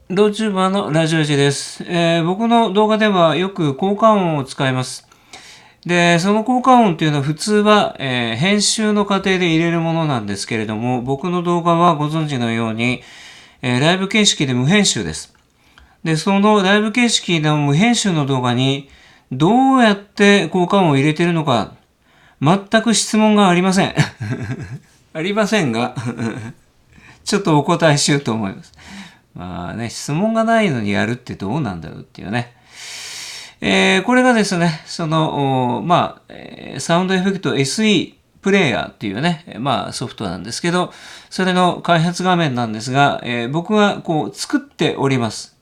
道チューバーのラジオジです、僕の動画ではよく効果音を使います。で、その効果音っていうのは普通は、編集の過程で入れるものなんですけれども、僕の動画はご存知のように、ライブ形式で無編集です。で、そのライブ形式の無編集の動画にどうやって効果音を入れているのか、全く質問がありません。ありませんが、ちょっとお答えしようと思います。まあね、質問がないのにやるってどうなんだろうっていうね。これがですね、その、サウンドエフェクト SE プレイヤーっていうね、ソフトなんですけど、それの開発画面なんですが、僕がこう作っております。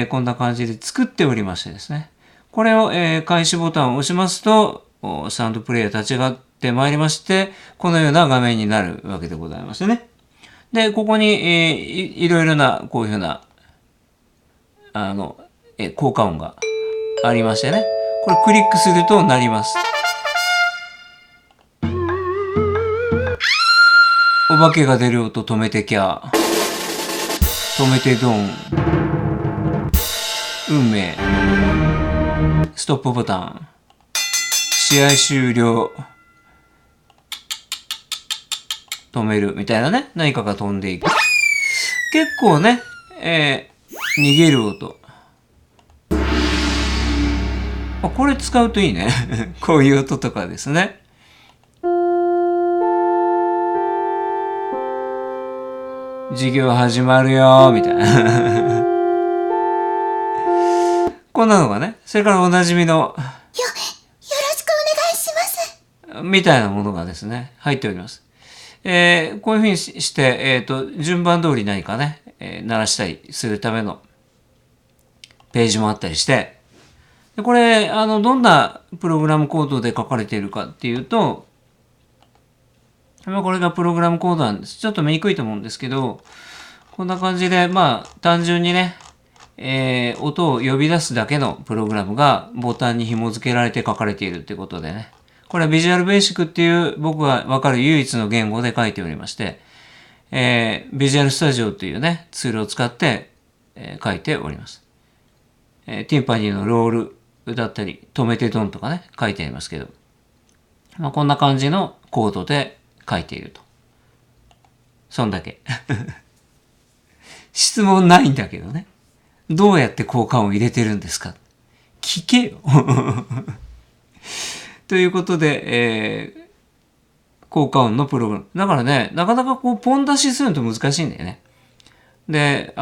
こんな感じで作っておりましてですね。これを、開始ボタンを押しますと、サウンドプレイヤー立ち上がってまいりまして、このような画面になるわけでございますね。で、ここに、いろいろな、こういうふうな、効果音がありましてね。これクリックすると鳴ります。お化けが出る音止めてきゃ。止めてドン。運命。ストップボタン。試合終了。止めるみたいなね。何かが飛んでいく。結構ね、逃げる音。これ使うといいね。こういう音とかですね。授業始まるよみたいな。こんなのがね。それからおなじみの。よろしくお願いします。みたいなものがですね、入っております。こういうふうにして、順番通り何かね、鳴らしたりするためのページもあったりして、でこれ、どんなプログラムコードで書かれているかっていうと、これがプログラムコードなんです。ちょっと見にくいと思うんですけど、こんな感じで、単純にね、音を呼び出すだけのプログラムがボタンに紐付けられて書かれているということでね。これはビジュアルベーシックっていう僕がわかる唯一の言語で書いておりまして、ビジュアルスタジオっていうね、ツールを使って、書いております。ティンパニーのロールだったり、止めてドンとかね、書いてありますけど、こんな感じのコードで書いていると。そんだけ。質問ないんだけどね。どうやって効果音を入れてるんですか？聞けよ。ということで、効果音のプログラム。だからね、なかなかこう、ポン出しするのと難しいんだよね。で、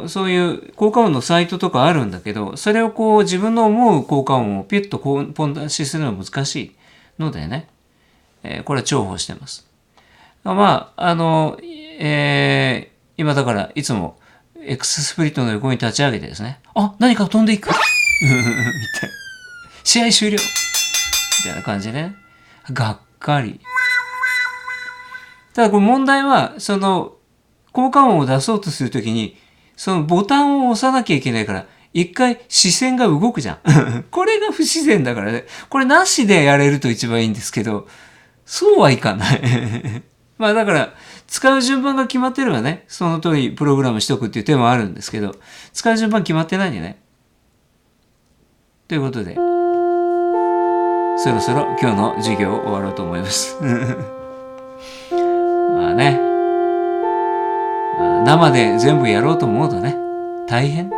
そういう効果音のサイトとかあるんだけど、それをこう、自分の思う効果音をピュッとこうポン出しするのは難しいのでね、これは重宝してます。今だからいつも X スプリットの横に立ち上げてですね、何か飛んでいくみたいな。試合終了みたいな感じでね。がっかり。ただこれ問題は、その、効果音を出そうとするときに、そのボタンを押さなきゃいけないから、一回視線が動くじゃん。これが不自然だからね。これなしでやれると一番いいんですけど、そうはいかない。だから、使う順番が決まってればね、その通りプログラムしとくっていう手もあるんですけど、使う順番決まってないんでね。ということで、そろそろ今日の授業を終わろうと思います。生で全部やろうと思うとね、大変。は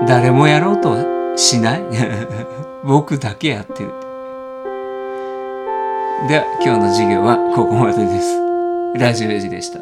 い。誰もやろうとしない。僕だけやってる。では、今日の授業はここまでです。ラジオエジでした。